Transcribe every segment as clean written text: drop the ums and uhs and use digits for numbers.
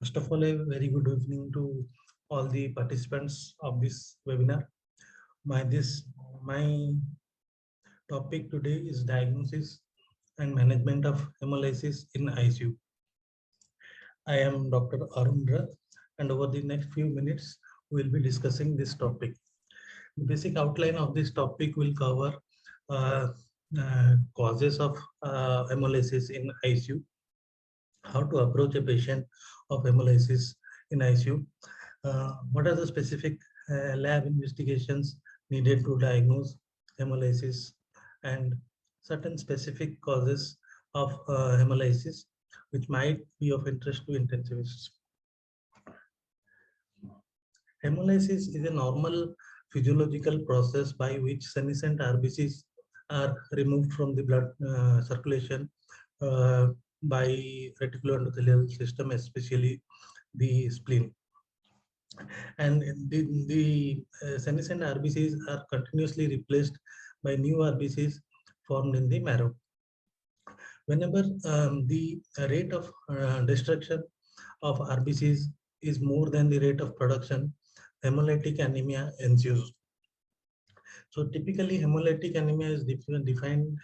First of all, a very good evening to all the participants of this webinar. My topic today is diagnosis and management of hemolysis in ICU. I am Dr. Arun Rath, and over the next few minutes, we will be discussing this topic. The basic outline of this topic will cover uh, causes of hemolysis in ICU, how to approach a patient of hemolysis in ICU, what are the specific lab investigations needed to diagnose hemolysis, and certain specific causes of hemolysis which might be of interest to intensivists. Hemolysis is a normal physiological process by which senescent RBCs are removed from the blood circulation by reticuloendothelial system, especially the spleen. And the senescent RBCs are continuously replaced by new RBCs formed in the marrow. Whenever the rate of destruction of RBCs is more than the rate of production, hemolytic anemia ensues. So typically hemolytic anemia is defined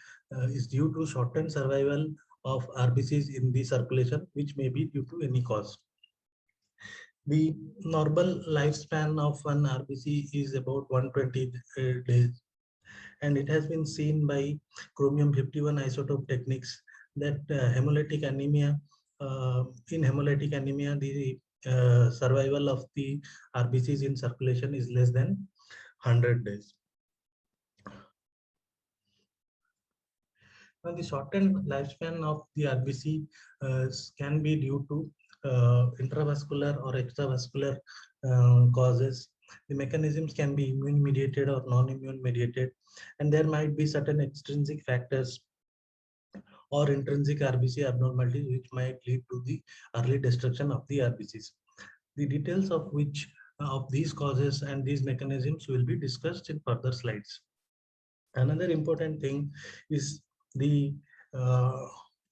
is due to shortened survival of RBCs in the circulation, which may be due to any cause. The normal lifespan of an RBC is about 120 days, and it has been seen by chromium-51 isotope techniques that hemolytic anemia, in hemolytic anemia, the survival of the RBCs in circulation is less than 100 days. Now, the shortened lifespan of the RBC can be due to intravascular or extravascular causes. The mechanisms can be immune mediated or non-immune mediated, and there might be certain extrinsic factors or intrinsic RBC abnormalities which might lead to the early destruction of the RBCs. The details of which of these causes and these mechanisms will be discussed in further slides. Another important thing is the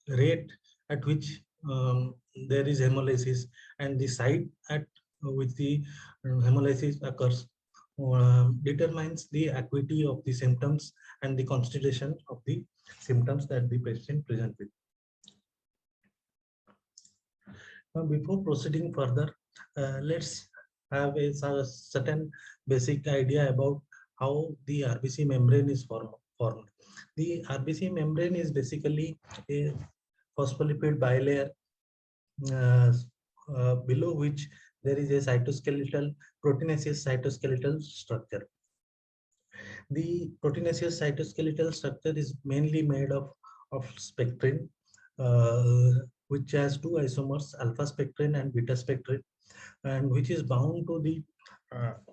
rate at which there is hemolysis and the site at which the hemolysis occurs determines the acuity of the symptoms and the constitution of the symptoms that the patient present with. Now, before proceeding further, let's have a certain basic idea about how the RBC membrane is formed. The RBC membrane is basically a phospholipid bilayer below which there is a cytoskeletal, proteinaceous cytoskeletal structure. The proteinaceous cytoskeletal structure is mainly made of spectrin, which has two isomers, alpha spectrin and beta spectrin, and which is bound to the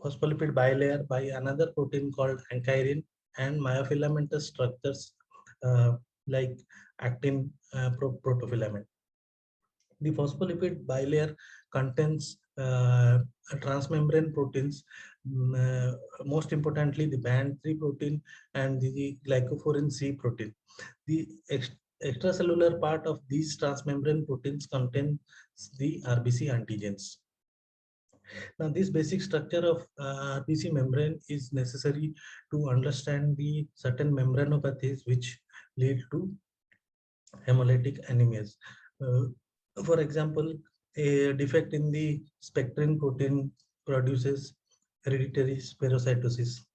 phospholipid bilayer by another protein called ankyrin and myofilamentous structures like actin protofilament. The phospholipid bilayer contains transmembrane proteins, most importantly the band 3 protein and the glycophorin C protein. The extracellular part of these transmembrane proteins contains the RBC antigens. Now, this basic structure of RBC membrane is necessary to understand the certain membranopathies which lead to hemolytic anemias. For example, a defect in the spectrin protein produces hereditary spherocytosis.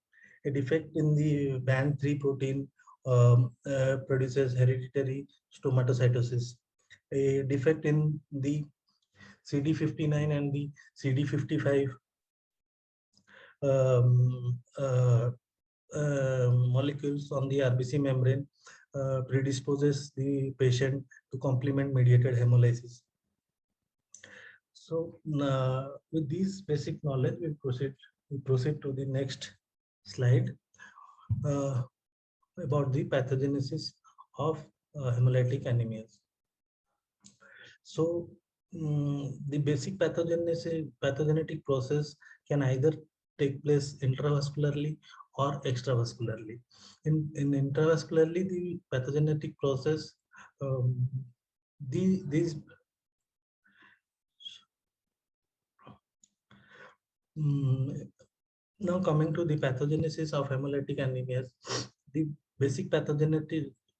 A defect in the band 3 protein produces hereditary stomatocytosis. A defect in the CD59 and the CD55 molecules on the RBC membrane predisposes the patient to complement mediated hemolysis. So with these basic knowledge, we proceed to the next slide about the pathogenesis of hemolytic anemias. So the basic pathogenetic process can either take place intravascularly or extravascularly. In intravascularly, the pathogenetic process, these Now coming to the pathogenesis of hemolytic anemias, the basic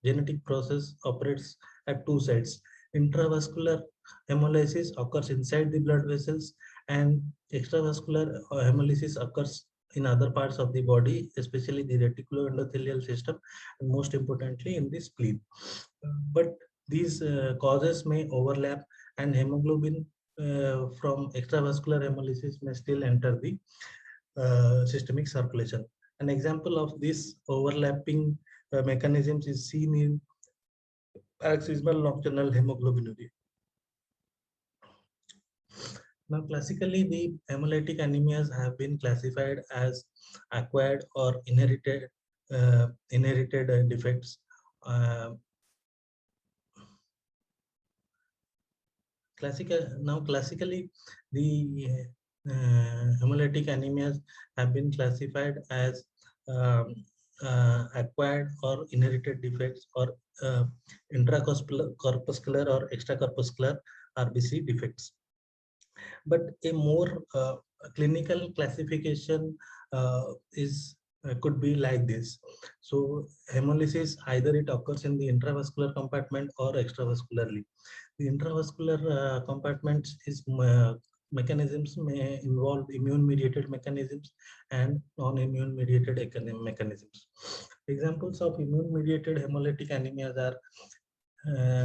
genetic process operates at two sides. Intravascular hemolysis occurs inside the blood vessels, and extravascular hemolysis occurs in other parts of the body, especially the reticuloendothelial system, and most importantly in the spleen. But these causes may overlap, and hemoglobin from extravascular hemolysis may still enter the systemic circulation. An example of this overlapping mechanisms is seen in paroxysmal nocturnal hemoglobinuria. Now, classically, the hemolytic anemias have been classified as acquired or inherited defects. Uh, Classically, the hemolytic anemias have been classified as um, acquired or inherited defects, or intracorpuscular or extracorpuscular RBC defects. But a more clinical classification is could be like this. So hemolysis, either it occurs in the intravascular compartment or extravascularly. The intravascular compartments is mechanisms may involve immune mediated mechanisms and non-immune mediated mechanisms. Examples of immune mediated hemolytic anemias are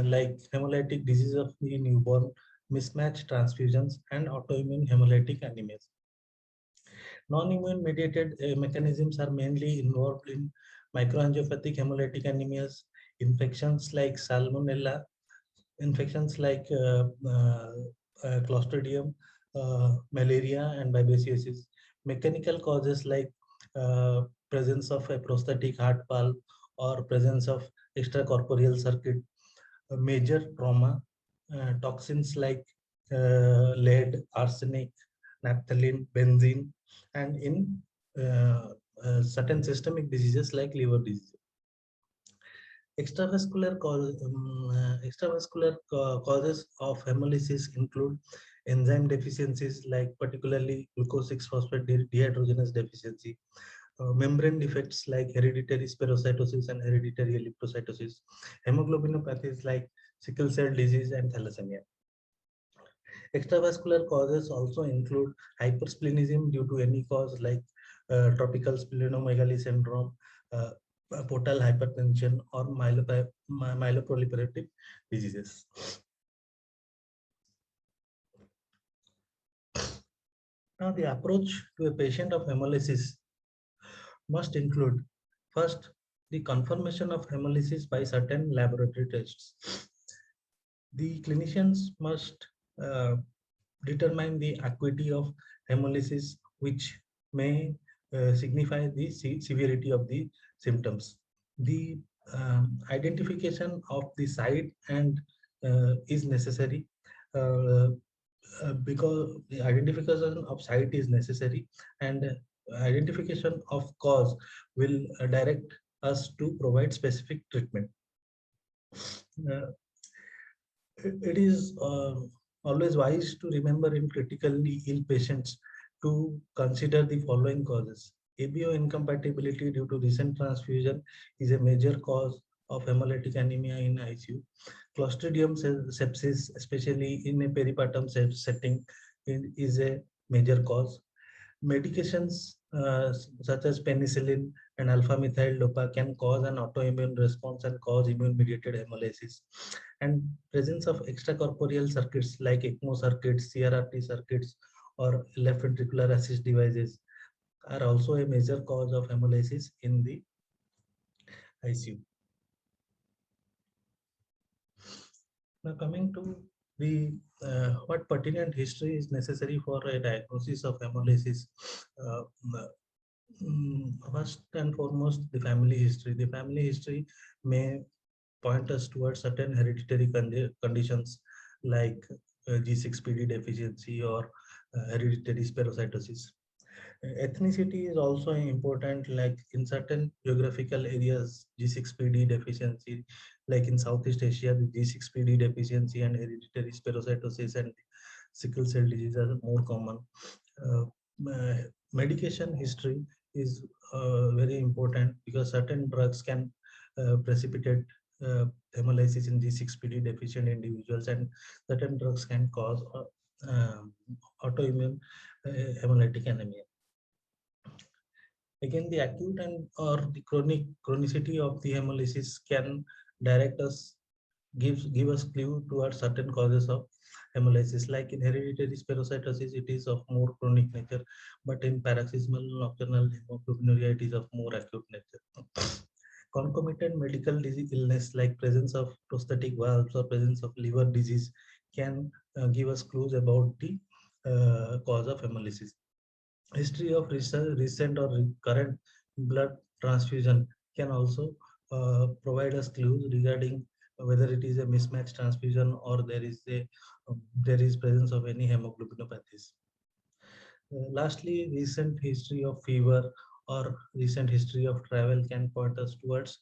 like hemolytic disease of the newborn, mismatched transfusions, and autoimmune hemolytic anemias. Non-immune mediated mechanisms are mainly involved in microangiopathic hemolytic anemias, infections like salmonella, infections like Clostridium, malaria, and babesiosis. Mechanical causes like presence of a prosthetic heart valve or presence of extracorporeal circuit, major trauma, toxins like lead, arsenic, naphthalene, benzene, and in certain systemic diseases like liver disease. Extravascular causes of hemolysis include enzyme deficiencies like particularly glucose 6-phosphate dehydrogenase deficiency, membrane defects like hereditary spherocytosis and hereditary erythrocytosis, hemoglobinopathies like sickle cell disease and thalassemia. Extravascular causes also include hypersplenism due to any cause like tropical splenomegaly syndrome, uh, portal hypertension, or myeloproliferative diseases. Now, the approach to a patient of hemolysis must include, first, the confirmation of hemolysis by certain laboratory tests. The clinicians must determine the acuity of hemolysis, which may signify the severity of the symptoms. The identification of the site and is necessary, uh, because the identification of site is necessary, and identification of cause will direct us to provide specific treatment. Uh, it is always wise to remember in critically ill patients to consider the following causes. ABO incompatibility due to recent transfusion is a major cause of hemolytic anemia in ICU. Clostridium sepsis, especially in a peripartum setting, is a major cause. Medications such as penicillin and alpha methyl dopa can cause an autoimmune response and cause immune mediated hemolysis. And presence of extracorporeal circuits like ECMO circuits, CRRT circuits, or left ventricular assist devices are also a major cause of hemolysis in the ICU. Now coming to the what pertinent history is necessary for a diagnosis of hemolysis. Uh, First and foremost, the family history. The family history may point us towards certain hereditary conditions like G6PD deficiency or hereditary spherocytosis. Ethnicity is also important, like in certain geographical areas, G6PD deficiency, like in Southeast Asia, the G6PD deficiency and hereditary spherocytosis and sickle cell disease are more common. Uh, medication history is very important because certain drugs can precipitate hemolysis in G6PD deficient individuals, and certain drugs can cause autoimmune hemolytic anemia. Again, the acute and or the chronicity of the hemolysis can direct us, give us clue towards certain causes of hemolysis. Like in hereditary spherocytosis, it is of more chronic nature, but in paroxysmal nocturnal hemoglobinuria, it is of more acute nature. Concomitant medical disease illness like presence of prosthetic valves or presence of liver disease can give us clues about the cause of hemolysis. History of recent or current blood transfusion can also provide us clues regarding whether it is a mismatched transfusion or there is presence of any hemoglobinopathies. Lastly, recent history of fever or recent history of travel can point us towards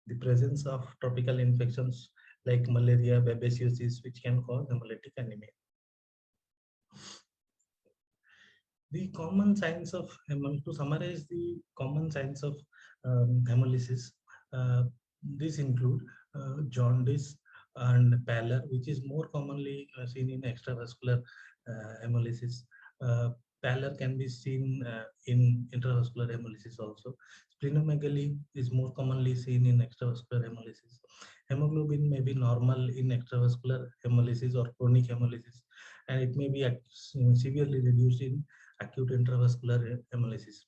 the presence of tropical infections like malaria, babesiosis, which can cause hemolytic anemia. The common signs of to summarize the common signs of hemolysis, these include jaundice and pallor, which is more commonly seen in extravascular hemolysis. Pallor can be seen in intravascular hemolysis also. Splenomegaly is more commonly seen in extravascular hemolysis. Hemoglobin may be normal in extravascular hemolysis or chronic hemolysis, and it may be severely reduced in acute intravascular hemolysis.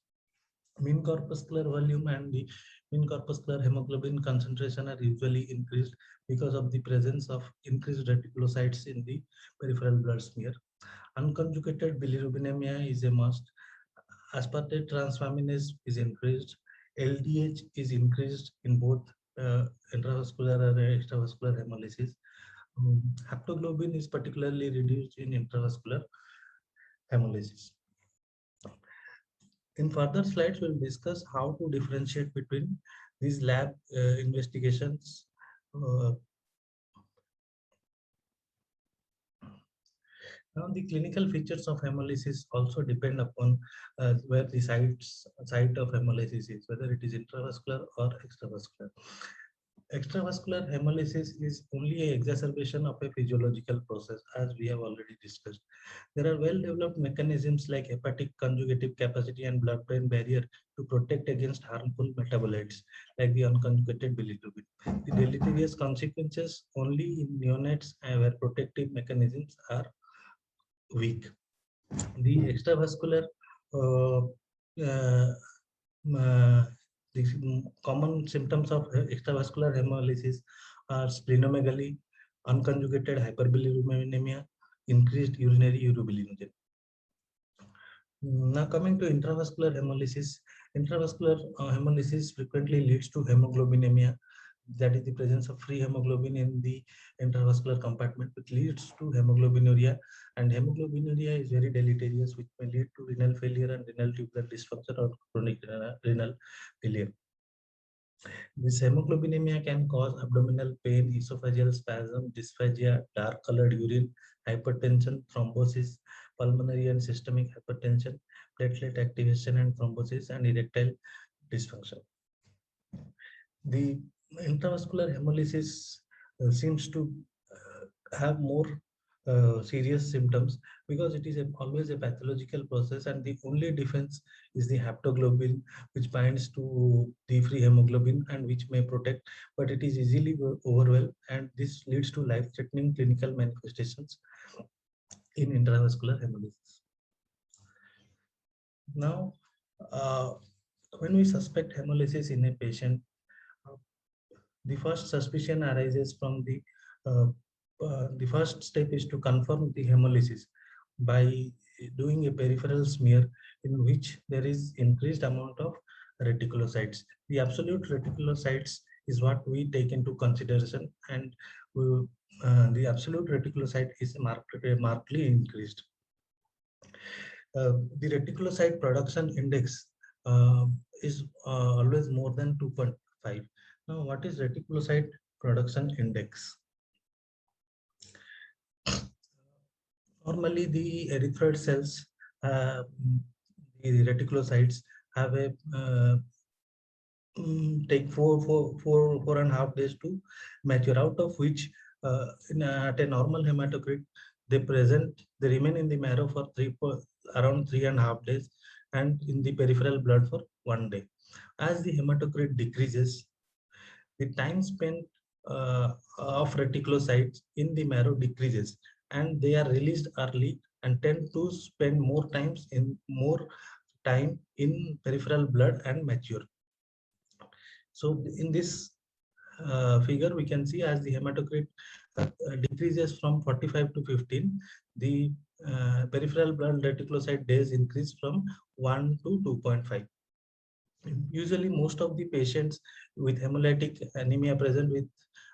Mean corpuscular volume and the mean corpuscular hemoglobin concentration are usually increased because of the presence of increased reticulocytes in the peripheral blood smear. Unconjugated bilirubinemia is a must. Aspartate transferase is increased. LDH is increased in both intravascular and extravascular hemolysis. Haptoglobin is particularly reduced in intravascular hemolysis. In further slides, we'll discuss how to differentiate between these lab investigations. Now, the clinical features of hemolysis also depend upon where the site of hemolysis is, whether it is intravascular or extravascular. Extravascular hemolysis is only an exacerbation of a physiological process, as we have already discussed. There are well-developed mechanisms like hepatic conjugative capacity and blood-brain barrier to protect against harmful metabolites, like the unconjugated bilirubin. The deleterious consequences only in neonates where protective mechanisms are weak. The extravascular uh, uh, the common symptoms of extravascular hemolysis are splenomegaly, unconjugated hyperbilirubinemia, increased urinary urobilinogen. Now coming to intravascular hemolysis, intravascular hemolysis frequently leads to hemoglobinemia, that is the presence of free hemoglobin in the intravascular compartment, which leads to hemoglobinuria, and hemoglobinuria is very deleterious, which may lead to renal failure and renal tubular dysfunction or chronic renal failure. This hemoglobinemia can cause abdominal pain, esophageal spasm, dysphagia, dark colored urine, hypertension, thrombosis, pulmonary and systemic hypertension, platelet activation and thrombosis, and erectile dysfunction. The intravascular hemolysis seems to have more serious symptoms because it is always a pathological process, and the only defense is the haptoglobin, which binds to the free hemoglobin and which may protect, but it is easily overwhelmed, and this leads to life-threatening clinical manifestations in intravascular hemolysis. Now, when we suspect hemolysis in a patient, the first suspicion arises from the first step is to confirm the hemolysis by doing a peripheral smear in which there is increased amount of reticulocytes. The absolute reticulocytes is what we take into consideration, and the absolute reticulocyte is markedly increased. The reticulocyte production index is always more than 2.5. Now, what is reticulocyte production index? Normally, the erythroid cells the reticulocytes have a take 4.5 days to mature, out of which at a normal hematocrit they remain in the marrow for around 3.5 days, and in the peripheral blood for 1 day. As the hematocrit decreases, the time spent of reticulocytes in the marrow decreases, and they are released early and tend to spend more time in peripheral blood and mature. So in this figure, we can see as the hematocrit decreases from 45 to 15, the peripheral blood reticulocyte days increase from 1 to 2.5. Usually, most of the patients with hemolytic anemia present with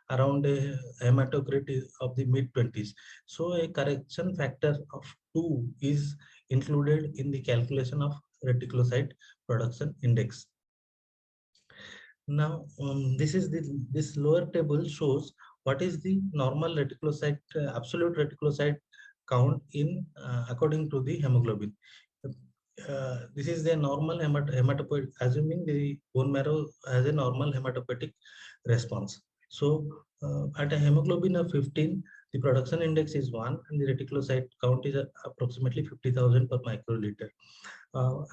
around a hematocrit of the mid-20s. So a correction factor of 2 is included in the calculation of reticulocyte production index. Now, this lower table shows what is the normal reticulocyte, absolute reticulocyte count in according to the hemoglobin. This is the normal hematopoietic, assuming the bone marrow has a normal hematopoietic response. So, at a hemoglobin of 15, the production index is 1, and the reticulocyte count is approximately 50,000 per microliter.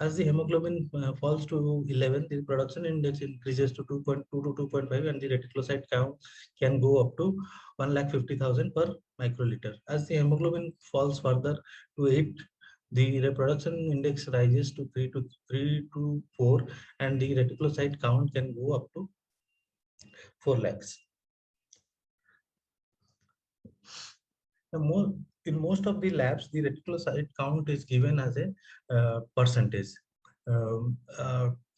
As the hemoglobin falls to 11, the production index increases to 2.2 to 2.5, and the reticulocyte count can go up to 1,50,000 per microliter. As the hemoglobin falls further to 8, the reproduction index rises to 3 to 4, and the reticulocyte count can go up to 4 lakhs. In most of the labs, the reticulocyte count is given as a percentage.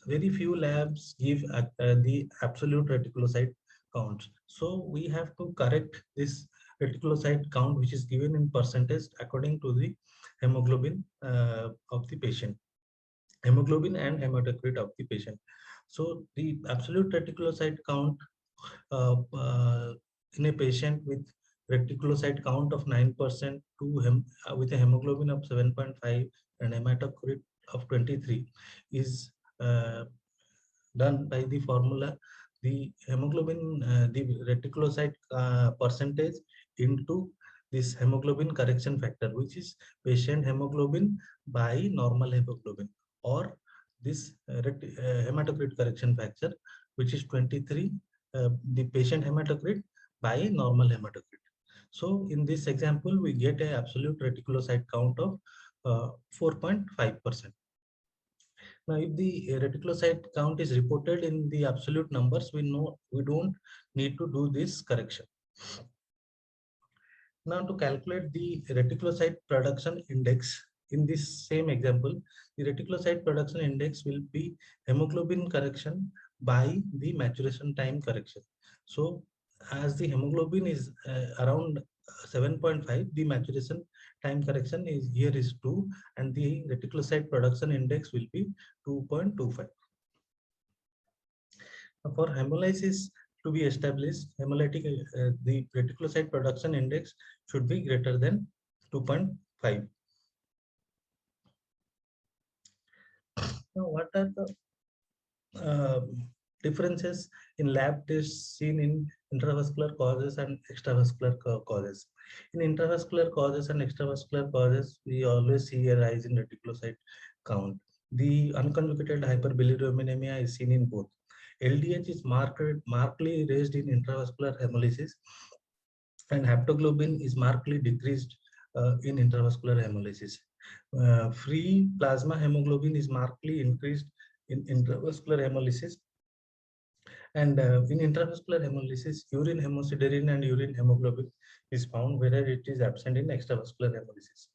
Very few labs give the absolute reticulocyte count. So we have to correct this reticulocyte count, which is given in percentage according to the hemoglobin of the patient, hemoglobin and hematocrit of the patient. So the absolute reticulocyte count in a patient with reticulocyte count of 9% with a hemoglobin of 7.5 and hematocrit of 23 is done by the formula, the hemoglobin, the reticulocyte percentage into this hemoglobin correction factor, which is patient hemoglobin by normal hemoglobin, or this hematocrit correction factor, which is 23, the patient hematocrit by normal hematocrit. So in this example, we get an absolute reticulocyte count of 4.5%. Now, if the reticulocyte count is reported in the absolute numbers, we know we don't need to do this correction. Now, to calculate the reticulocyte production index, in this same example, the reticulocyte production index will be hemoglobin correction by the maturation time correction. So, as the hemoglobin is around 7.5, the maturation time correction is here is 2, and the reticulocyte production index will be 2.25. For hemolysis to be established, the reticulocyte production index should be greater than 2.5. Now, what are the differences in lab tests seen in intravascular causes and extravascular causes? In intravascular causes and extravascular causes, we always see a rise in reticulocyte count. The unconjugated hyperbilirubinemia is seen in both. LDH is markedly raised in intravascular hemolysis, and haptoglobin is markedly decreased in intravascular hemolysis. Free plasma hemoglobin is markedly increased in intravascular hemolysis, and in intravascular hemolysis, urine hemosiderin and urine hemoglobin is found, whereas it is absent in extravascular hemolysis.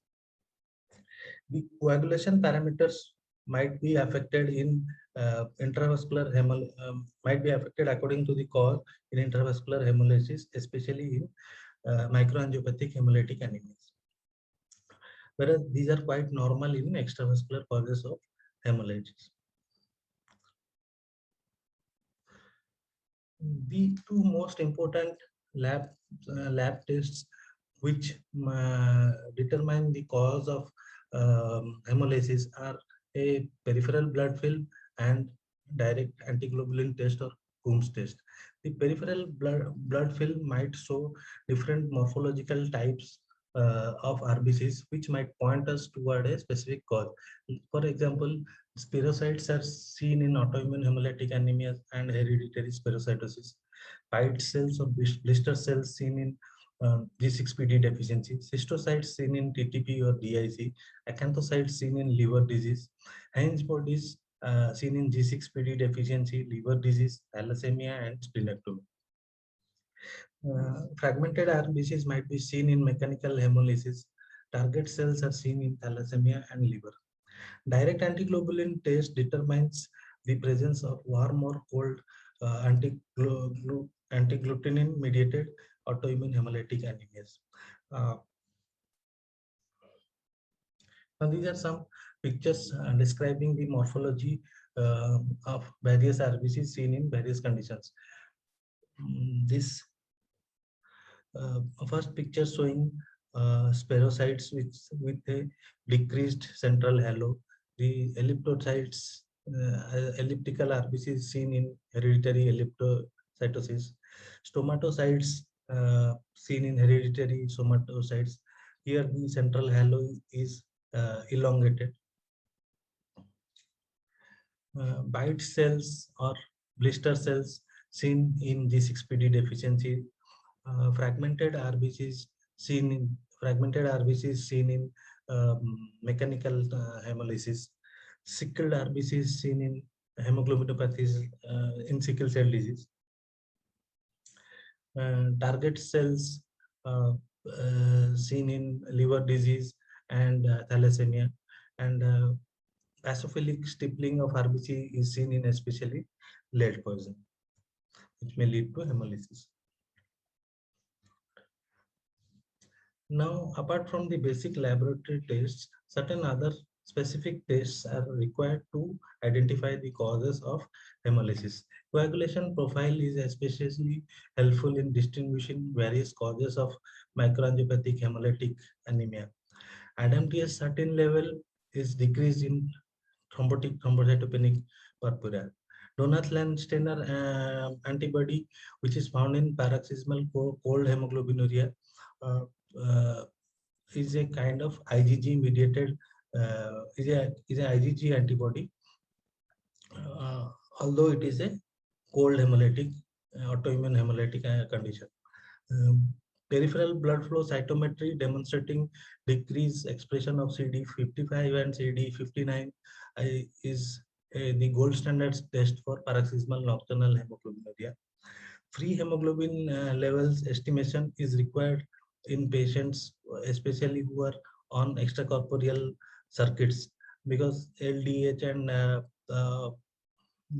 The coagulation parameters might be affected in intravascular might be affected according to the cause in intravascular hemolysis, especially in microangiopathic hemolytic anemias, whereas these are quite normal in extravascular causes of hemolysis. The two most important lab tests which determine the cause of hemolysis are a peripheral blood film and direct antiglobulin test or Coombs test. The peripheral blood film might show different morphological types of RBCs, which might point us toward a specific cause. For example, spirocytes are seen in autoimmune hemolytic anemia and hereditary spherocytosis. White cells or blister cells seen in G6PD deficiency, cystocytes seen in TTP or DIC, acanthocytes seen in liver disease, Heinz bodies seen in G6PD deficiency, liver disease, thalassemia, and splenectomy. Fragmented RBCs might be seen in mechanical hemolysis. Target cells are seen in thalassemia and liver. Direct antiglobulin test determines the presence of warm or cold antiglutenin mediated autoimmune hemolytic anemias. Now these are some pictures describing the morphology of various RBCs seen in various conditions. This first picture showing spirocytes with a decreased central halo. The elliptocytes, elliptical RBCs seen in hereditary elliptocytosis. Stomatocytes seen in hereditary somatocytes. Here the central halo is elongated. Bite cells or blister cells seen in G6PD deficiency. Fragmented RBCs seen in mechanical hemolysis. Sickled RBCs seen in hemoglobinopathies in sickle cell disease. Target cells seen in liver disease and thalassemia, and basophilic stippling of RBC is seen in especially lead poison, which may lead to hemolysis. Now, apart from the basic laboratory tests, certain other specific tests are required to identify the causes of hemolysis. Coagulation profile is especially helpful in distinguishing various causes of microangiopathic hemolytic anemia. ADAMTS certain level is decreased in thrombocytopenic purpura. Donat-Landsteiner antibody, which is found in paroxysmal cold hemoglobinuria, is a kind of IgG mediated is a IgG antibody, although it is a cold hemolytic autoimmune hemolytic condition. Peripheral blood flow cytometry demonstrating decreased expression of CD55 and CD59 is the gold standard test for paroxysmal nocturnal hemoglobinuria. Free hemoglobin levels estimation is required in patients, especially who are on extracorporeal circuits, because LDH and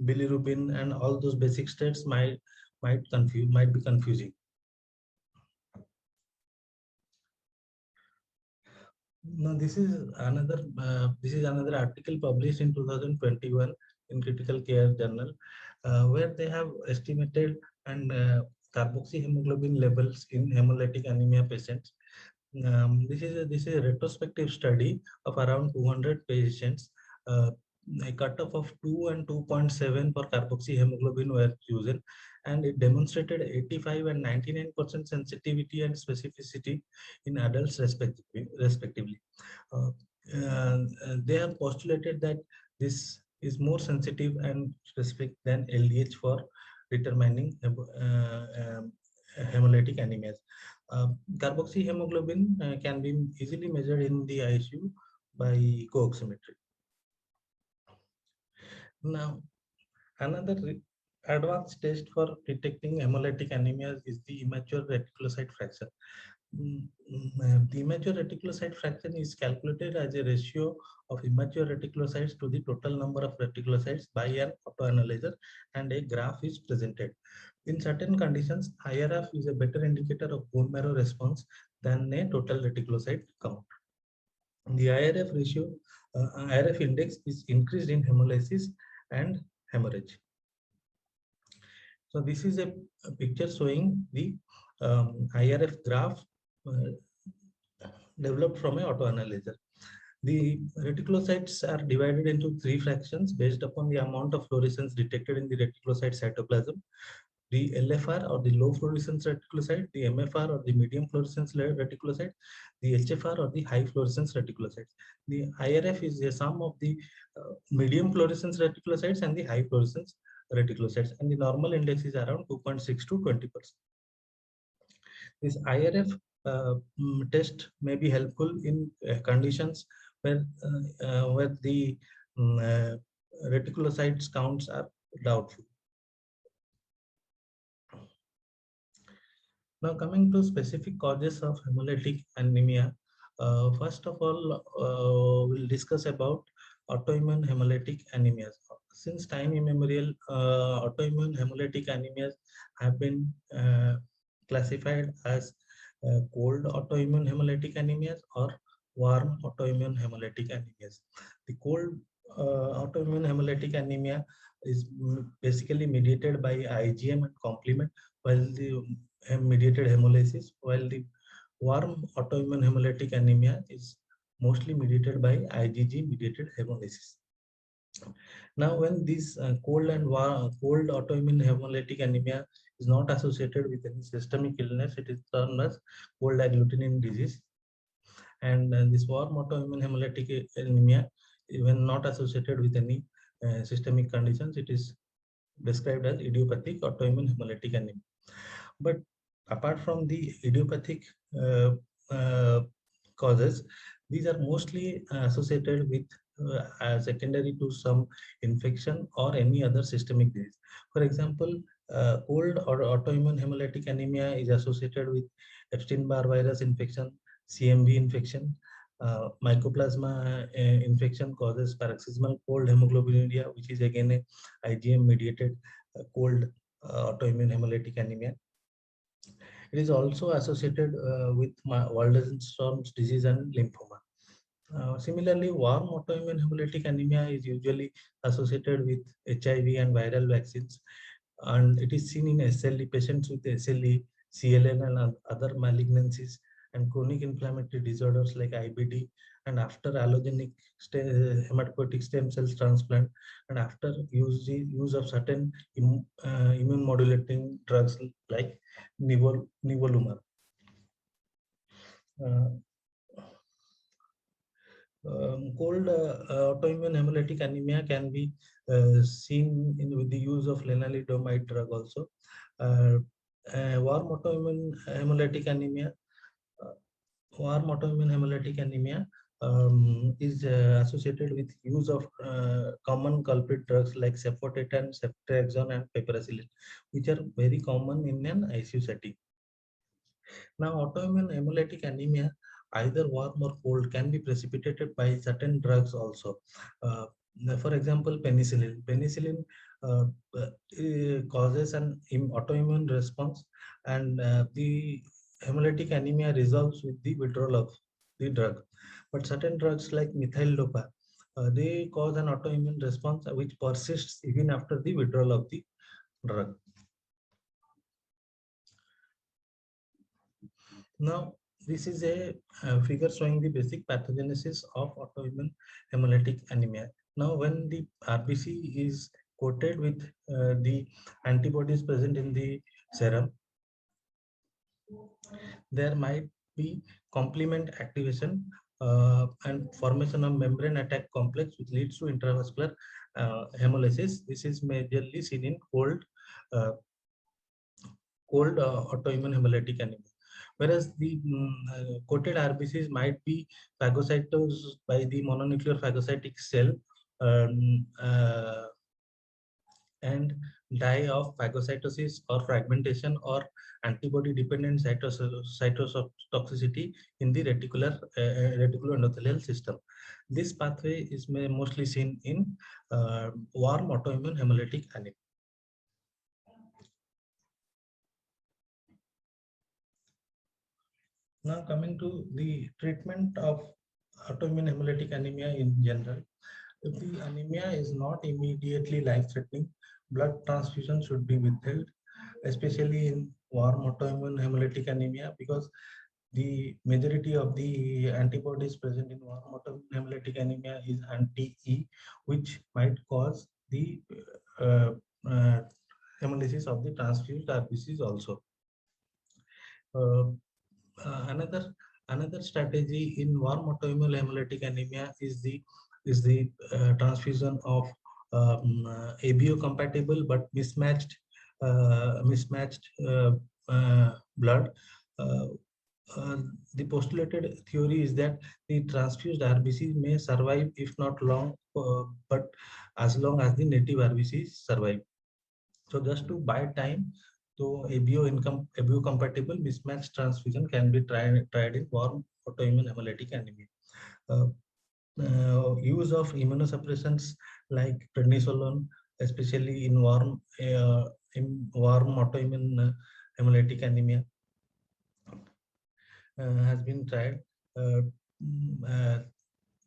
bilirubin and all those basic states might be confusing. Now this is another article published in 2021 in Critical Care Journal, where they have estimated and carboxyhemoglobin levels in hemolytic anemia patients. This is a retrospective study of around 200 patients. A cutoff of 2 and 2.7 for carboxyhemoglobin were chosen, and it demonstrated 85 and 99% sensitivity and specificity in adults respectively. They have postulated that this is more sensitive and specific than LDH for determining hemolytic anemias. Carboxyhemoglobin can be easily measured in the ICU by co-oximetry. Now, another advanced test for detecting hemolytic anemia is the immature reticulocyte fraction. The immature reticulocyte fraction is calculated as a ratio of immature reticulocytes to the total number of reticulocytes by an autoanalyzer, and a graph is presented. In certain conditions, IRF is a better indicator of bone marrow response than a total reticulocyte count. The IRF ratio, IRF index is increased in hemolysis and hemorrhage. So this is a picture showing the IRF graph developed from an autoanalyzer. The reticulocytes are divided into three fractions based upon the amount of fluorescence detected in the reticulocyte cytoplasm. The LFR or the low fluorescence reticulocyte, the MFR or the medium fluorescence reticulocyte, the HFR or the high fluorescence reticulocytes. The IRF is a sum of the medium fluorescence reticulocytes and the high fluorescence reticulocytes, and the normal index is around 2.6 to 20%. This IRF test may be helpful in conditions where the reticulocytes counts are doubtful. Now coming to specific causes of hemolytic anemia, first of all, we'll discuss about autoimmune hemolytic anemias. Since time immemorial, autoimmune hemolytic anemias have been classified as cold autoimmune hemolytic anemias or warm autoimmune hemolytic anemias. The cold autoimmune hemolytic anemia is basically mediated by IgM and complement, while the mediated hemolysis, while the warm autoimmune hemolytic anemia is mostly mediated by IgG mediated hemolysis. Now, when this cold autoimmune hemolytic anemia is not associated with any systemic illness, it is termed as cold agglutinin disease. And this warm autoimmune hemolytic anemia, when not associated with any systemic conditions, it is described as idiopathic autoimmune hemolytic anemia. But apart from the idiopathic uh, uh, causes, these are mostly associated with secondary to some infection or any other systemic disease. For example, cold or autoimmune hemolytic anemia is associated with Epstein-Barr virus infection, CMV infection. Mycoplasma infection causes paroxysmal cold hemoglobinuria, which is again a IgM mediated cold autoimmune hemolytic anemia. It is also associated with Waldenstrom's disease and lymphoma. Similarly, warm autoimmune hemolytic anemia is usually associated with HIV and viral vaccines, and it is seen in SLE patients with SLE, CLL, and other malignancies, and chronic inflammatory disorders like IBD, and after allogenic hematopoietic stem cells transplant, and after use of certain immune modulating drugs like nivolumab. Cold autoimmune hemolytic anemia can be seen with the use of lenalidomide drug also. Warm autoimmune hemolytic anemia, is associated with use of common culprit drugs like cefotetan, ceftriaxone, and piperacillin, which are very common in an ICU setting. Now, autoimmune hemolytic anemia, either warm or cold, can be precipitated by certain drugs also. For example, penicillin. Penicillin causes an autoimmune response, and the hemolytic anemia resolves with the withdrawal of the drug. But certain drugs like methyl-dopa, they cause an autoimmune response which persists even after the withdrawal of the drug. Now, this is a figure showing the basic pathogenesis of autoimmune hemolytic anemia. Now, when the RBC is coated with the antibodies present in the serum, there might be complement activation and formation of membrane attack complex, which leads to intravascular hemolysis. This is majorly seen in cold autoimmune hemolytic anemia. Whereas the coated RBCs might be phagocytosed by the mononuclear phagocytic cell and die of phagocytosis or fragmentation or antibody-dependent cytotoxicity in the reticuloendothelial system. This pathway is mostly seen in warm autoimmune hemolytic anemia. Now coming to the treatment of autoimmune hemolytic anemia in general. If the anemia is not immediately life-threatening, blood transfusion should be withheld, especially in warm autoimmune hemolytic anemia, because The majority of the antibodies present in warm autoimmune hemolytic anemia is anti-E, which might cause the uh, uh, hemolysis of the transfused RBCs also. Uh, another strategy in warm autoimmune hemolytic anemia is the transfusion of ABO compatible but mismatched blood. Uh, uh, the postulated theory is that the transfused RBCs may survive if not long, but as long as the native RBCs survive. So just to buy time, so ABO compatible mismatched transfusion can be tried in warm autoimmune hemolytic anemia. Uh, Use of immunosuppressants like prednisolone, especially in warm autoimmune hemolytic anemia, has been tried. Uh,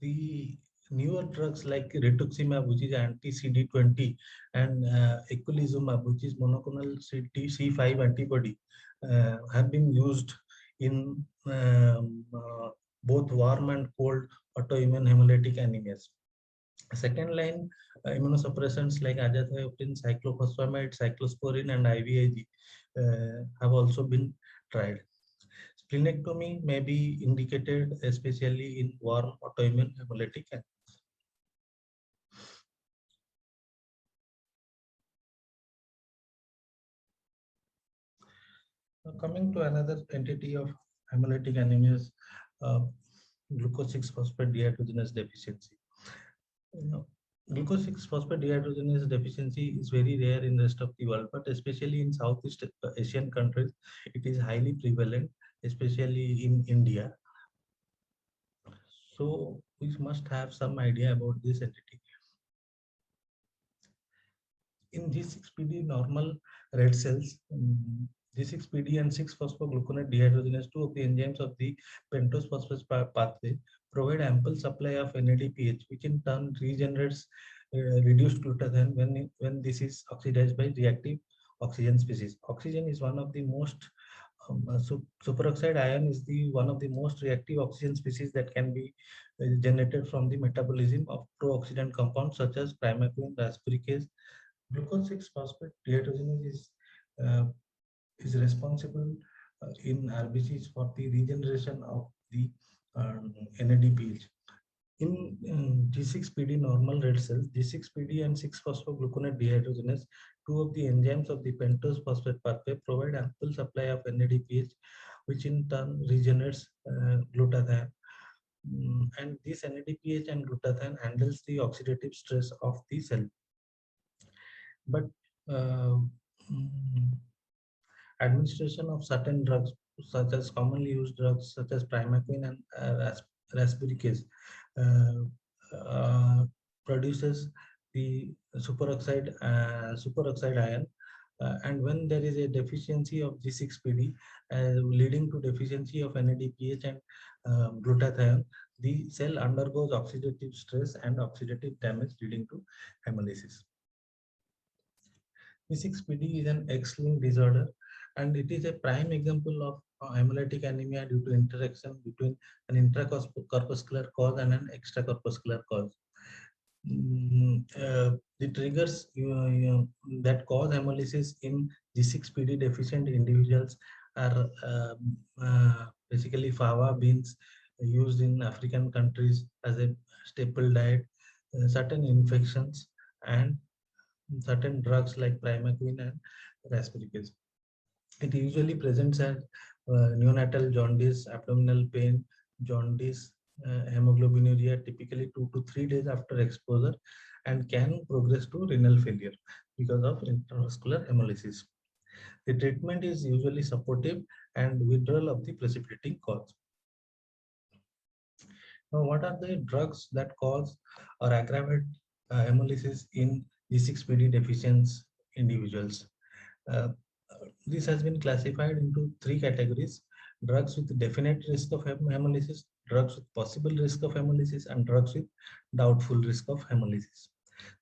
the newer drugs like rituximab, which is anti-CD20, and eculizumab, which is monoclonal C5 antibody, have been used in both warm and cold autoimmune hemolytic anemias. Second line immunosuppressants like azathioprine, cyclophosphamide, cyclosporine, and IVIG have also been tried. Splenectomy may be indicated, especially in warm autoimmune hemolytic anemia. Now, coming to another entity of hemolytic anemias, uh, glucose 6-phosphate dehydrogenase deficiency. You know, glucose 6-phosphate dehydrogenase deficiency is very rare in the rest of the world, but especially in Southeast Asian countries, it is highly prevalent, especially in India. So we must have some idea about this entity. In G6PD normal red cells, G6PD and 6-phosphogluconate dehydrogenase, two of the enzymes of the pentose phosphate pathway, provide ample supply of NADPH, which in turn regenerates reduced glutathione when this is oxidized by reactive oxygen species. Oxygen is one of the most superoxide ion is the one of the most reactive oxygen species that can be generated from the metabolism of pro-oxidant compounds such as primaquine, rasburicase. Glucose 6-phosphate dehydrogenase is responsible in RBCs for the regeneration of the NADPH. In G6PD normal red cells, G6PD and 6-phosphogluconate dehydrogenase, two of the enzymes of the pentose phosphate pathway, provide ample supply of NADPH, which in turn regenerates glutathione. And this NADPH and glutathione handles the oxidative stress of the cell. But uh, mm, administration of certain drugs, such as commonly used drugs such as primaquine and rasburicase, uh, uh, produces the superoxide ion. And when there is a deficiency of G6PD, leading to deficiency of NADPH and glutathione, the cell undergoes oxidative stress and oxidative damage, leading to hemolysis. G6PD is an X-linked disorder, and it is a prime example of hemolytic anemia due to interaction between an intracorpuscular cause and an extracorpuscular cause. The triggers that cause hemolysis in G6PD deficient individuals are basically fava beans used in African countries as a staple diet, certain infections, and certain drugs like primaquine and rasburicase. It usually presents as neonatal jaundice, abdominal pain, jaundice, hemoglobinuria, typically 2 to 3 days after exposure, and can progress to renal failure because of intravascular hemolysis. The treatment is usually supportive and withdrawal of the precipitating cause. Now, what are the drugs that cause or aggravate hemolysis in G6PD deficient individuals? Uh, this has been classified into 3 categories: drugs with definite risk of hemolysis, drugs with possible risk of hemolysis, and drugs with doubtful risk of hemolysis.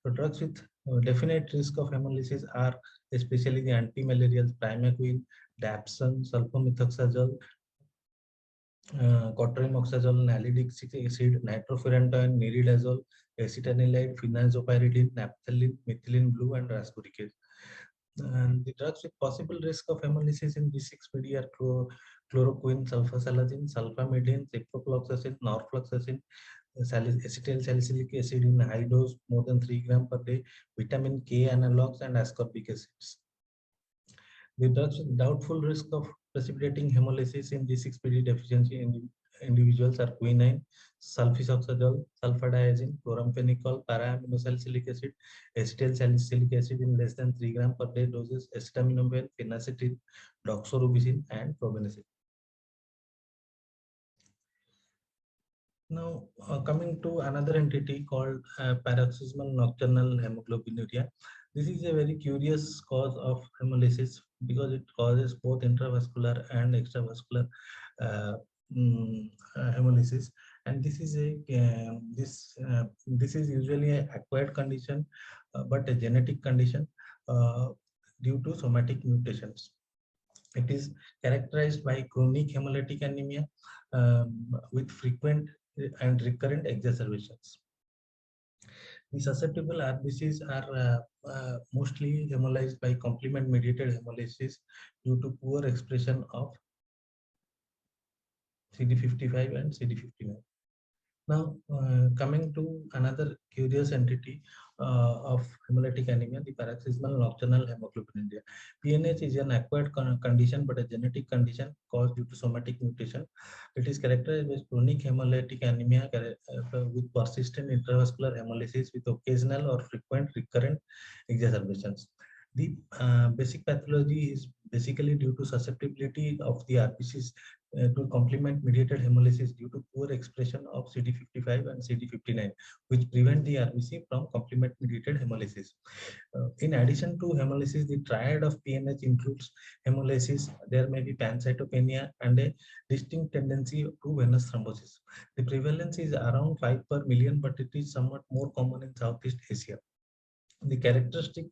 So drugs with definite risk of hemolysis are especially the antimalarials, primaquine, dapsone, sulfamethoxazole, cotrimoxazole, nalidic acid, nitrofurantoin, niridazoles, acetanilide, phenazopyridine, naphthalene, methylene blue, and rasburic acid. And the drugs with possible risk of hemolysis in B6PD are chloroquine, sulfasalazine, sulfamidine, ciprofloxacin, norfloxacin, acetyl salicylic acid in high dose, more than 3 grams per day, vitamin K analogs, and ascorbic acids. The drugs with doubtful risk of precipitating hemolysis in G6PD deficiency in individuals are quinine, sulfasalazole, sulfadiazine, chloramphenicol, para-aminosalicylic acid, acetyl salicylic acid in less than 3 grams per day doses, acetaminophen, phenacetin, doxorubicin, and probenecid. Now, coming to another entity called paroxysmal nocturnal hemoglobinuria. This is a very curious cause of hemolysis because it causes both intravascular and extravascular uh, hemolysis, and this is a this is usually an acquired condition, but a genetic condition uh, due to somatic mutations. It is characterized by chronic hemolytic anemia with frequent and recurrent exacerbations. The susceptible RBCs are mostly hemolyzed by complement-mediated hemolysis due to poor expression of CD55 and CD59. Now, coming to another curious entity of hemolytic anemia, the paroxysmal nocturnal hemoglobinuria. PNH is an acquired condition, but a genetic condition caused due to somatic mutation. It is characterized by chronic hemolytic anemia with persistent intravascular hemolysis with occasional or frequent recurrent exacerbations. The basic pathology is basically due to susceptibility of the RBCs to complement mediated hemolysis due to poor expression of CD55 and CD59, which prevent the RBC from complement mediated hemolysis. In addition to hemolysis, the triad of PNH includes hemolysis. There may be pancytopenia and a distinct tendency to venous thrombosis. The prevalence is around 5 per million, but it is somewhat more common in Southeast Asia. The characteristic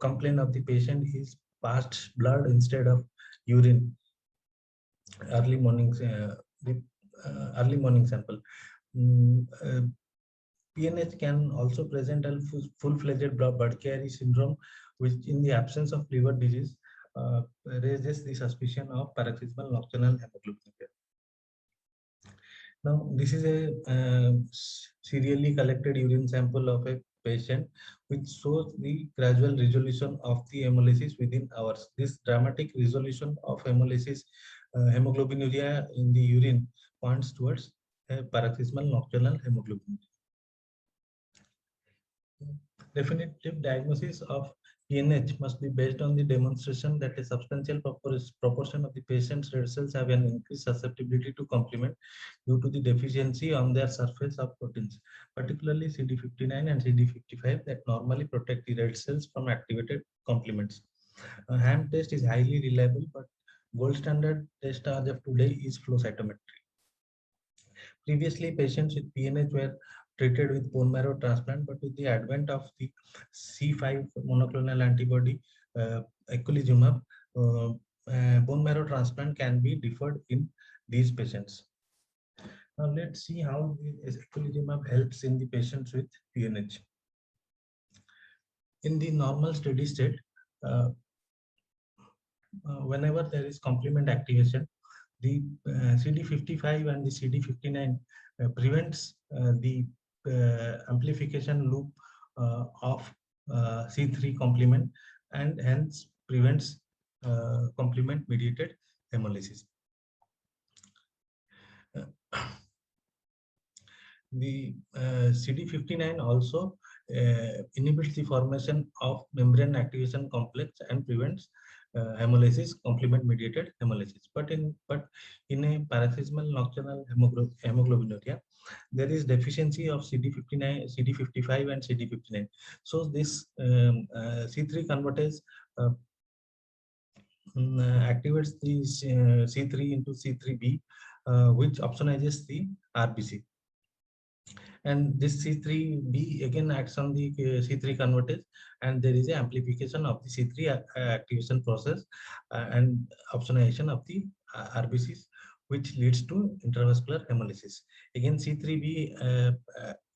complaint of the patient is passed blood instead of urine. Early mornings, the early morning sample. PNH can also present a full-fledged Budd-Chiari syndrome, which in the absence of liver disease raises the suspicion of paroxysmal nocturnal hemoglobinuria. Now, this is a serially collected urine sample of a patient which shows the gradual resolution of the hemolysis within hours. This dramatic resolution of hemolysis, hemoglobinuria in the urine points towards a paroxysmal nocturnal hemoglobinuria. Definitive diagnosis of PNH must be based on the demonstration that a substantial proportion of the patient's red cells have an increased susceptibility to complement due to the deficiency on their surface of proteins, particularly CD59 and CD55 that normally protect the red cells from activated complements. A HAM test is highly reliable, but gold standard test as of today is flow cytometry. Previously, patients with PNH were treated with bone marrow transplant, but with the advent of the C5 monoclonal antibody, eculizumab, bone marrow transplant can be deferred in these patients. Now let's see how eculizumab helps in the patients with PNH. In the normal steady state, whenever there is complement activation, the CD55 and the CD59 prevents the amplification loop of C3 complement and hence prevents complement mediated hemolysis. The CD59 also inhibits the formation of membrane activation complex and prevents hemolysis, complement mediated hemolysis. But in a paroxysmal nocturnal hemoglobinuria, there is deficiency of CD59, CD55 and CD59. So this C3 convertase activates the C3 into C3b, which opsonizes the RBC. And this C3b again acts on the C3 convertase, and there is an amplification of the C3 activation process and opsonization of the RBCs, which leads to intravascular hemolysis. Again, C3b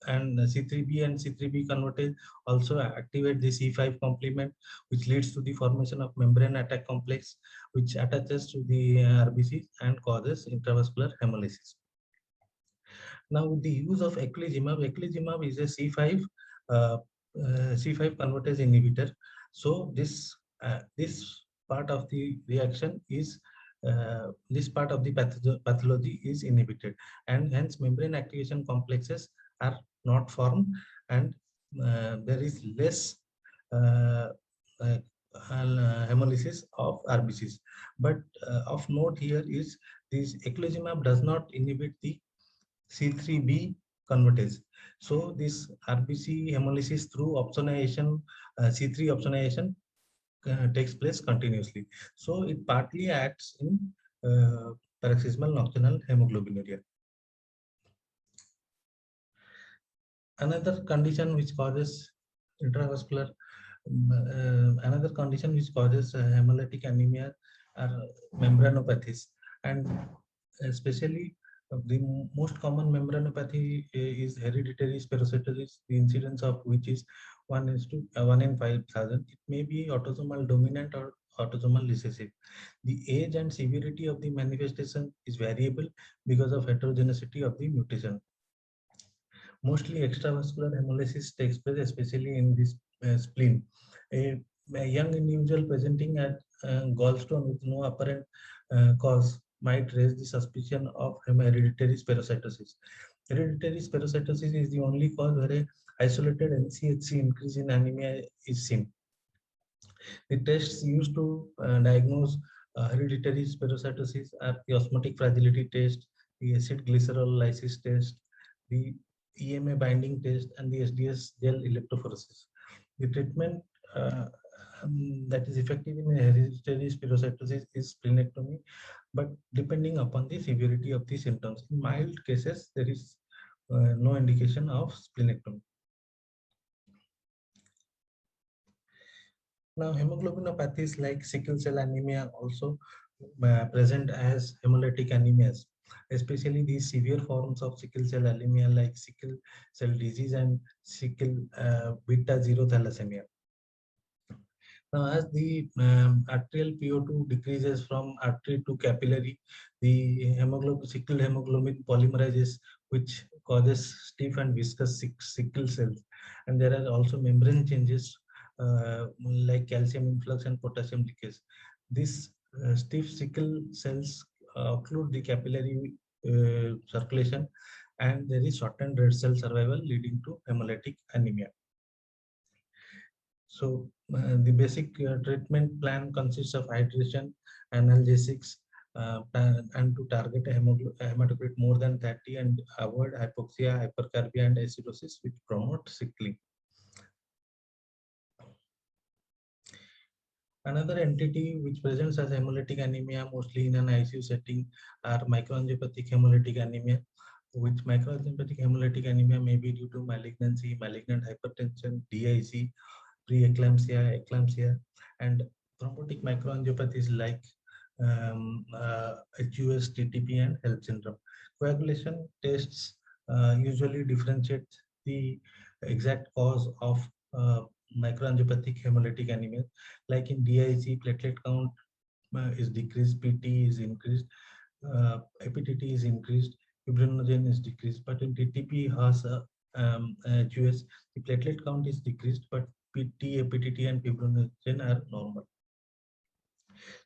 and C3b and C3b convertase also activate the C5 complement, which leads to the formation of membrane attack complex, which attaches to the RBC and causes intravascular hemolysis. Now, the use of eculizumab is a uh, C5 convertase inhibitor. So this part of the reaction is this part of the pathology is inhibited, and hence membrane activation complexes are not formed, and there is less uh, uh, hemolysis of RBCs. But of note here is this eculizumab does not inhibit the C3b convertase. So this RBC hemolysis through opsonization, C3 opsonization takes place continuously. So it partly acts in paroxysmal nocturnal hemoglobinuria. Another condition which causes intravascular, another condition which causes hemolytic anemia are membranopathies, and especially the most common membranopathy is hereditary spherocytosis, the incidence of which is 1 in 5,000. It may be autosomal dominant or autosomal recessive. The age and severity of the manifestation is variable because of heterogeneity of the mutation. Mostly extravascular hemolysis takes place, especially in this spleen. A young individual presenting at gallstone with no apparent cause might raise the suspicion of hereditary spherocytosis. Hereditary spherocytosis is the only cause where a isolated NCHC increase in anemia is seen. The tests used to diagnose hereditary spherocytosis are the osmotic fragility test, the acid glycerolysis test, the EMA binding test, and the SDS gel electrophoresis. The treatment that is effective in hereditary spherocytosis is splenectomy, but depending upon the severity of the symptoms. In mild cases, there is no indication of splenectomy. Now, hemoglobinopathies like sickle cell anemia also present as hemolytic anemias, especially these severe forms of sickle cell anemia like sickle cell disease and sickle beta zero thalassemia. Now, as the arterial PO2 decreases from artery to capillary, the sickle hemoglobin polymerases, which causes stiff and viscous sickle cells. And there are also membrane changes like calcium influx and potassium leakage. These stiff sickle cells occlude the capillary circulation, and there is shortened red cell survival leading to hemolytic anemia. So the basic treatment plan consists of hydration, analgesics, and to target a hematocrit more than 30 and avoid hypoxia, hypercarbia, and acidosis, which promote sickling. Another entity which presents as hemolytic anemia mostly in an ICU setting are microangiopathic hemolytic anemia, which microangiopathic hemolytic anemia may be due to malignancy, malignant hypertension, DIC, preeclampsia, eclampsia, and thrombotic microangiopathies like HUS, TTP, and HELLP syndrome. Coagulation tests usually differentiate the exact cause of microangiopathic hemolytic anemia. Like in DIC, platelet count is decreased, PT is increased, APTT is increased, fibrinogen is decreased, but in TTP has HUS, the platelet count is decreased, but PT, APTT, and fibrinogen are normal.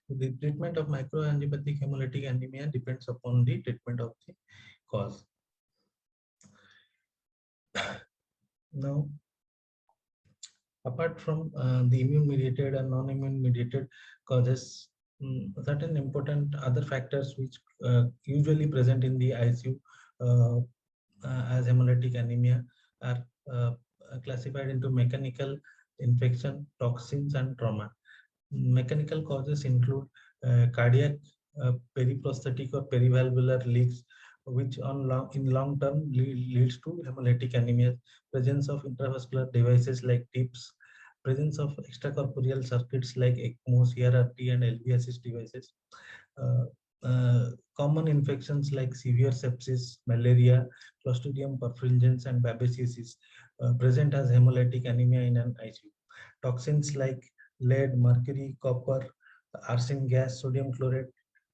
So the treatment of microangiopathic hemolytic anemia depends upon the treatment of the cause. Now, apart from the immune-mediated and non-immune mediated causes, certain important other factors which usually present in the ICU as hemolytic anemia are classified into mechanical, infection, toxins, and trauma. Mechanical causes include cardiac, periprosthetic or perivalvular leaks, which in long term leads to hemolytic anemia. Presence of intravascular devices like tips, presence of extracorporeal circuits like ECMO, CRRT, and LV assist devices, Common infections like severe sepsis, malaria, Clostridium perfringens, and babesiosis present as hemolytic anemia in an ICU. Toxins like lead, mercury, copper, arsen gas, sodium chloride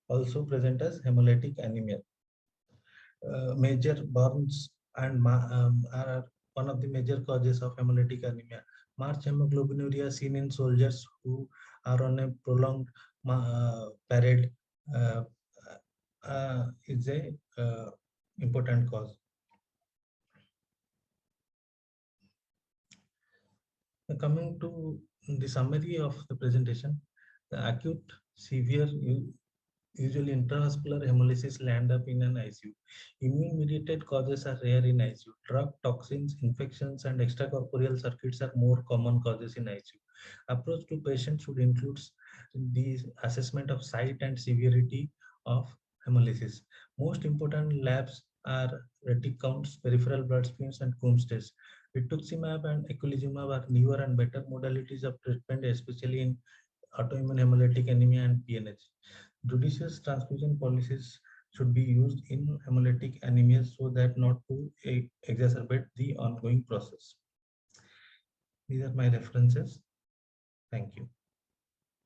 also present as hemolytic anemia. Major burns and are one of the major causes of hemolytic anemia. March hemoglobinuria seen in soldiers who are on a prolonged parade uh, is a important cause. Coming to the summary of the presentation, the acute, severe, usually intravascular hemolysis land up in an ICU. Immune-mediated causes are rare in ICU. Drug, toxins, infections, and extracorporeal circuits are more common causes in ICU. Approach to patients should include the assessment of site and severity of hemolysis. Most important labs are retic counts, peripheral blood spins, and Coombs test. Rituximab and eculizumab are newer and better modalities of treatment, especially in autoimmune hemolytic anemia and PNH. Judicious transfusion policies should be used in hemolytic anemia so that not to exacerbate the ongoing process. These are my references. Thank you.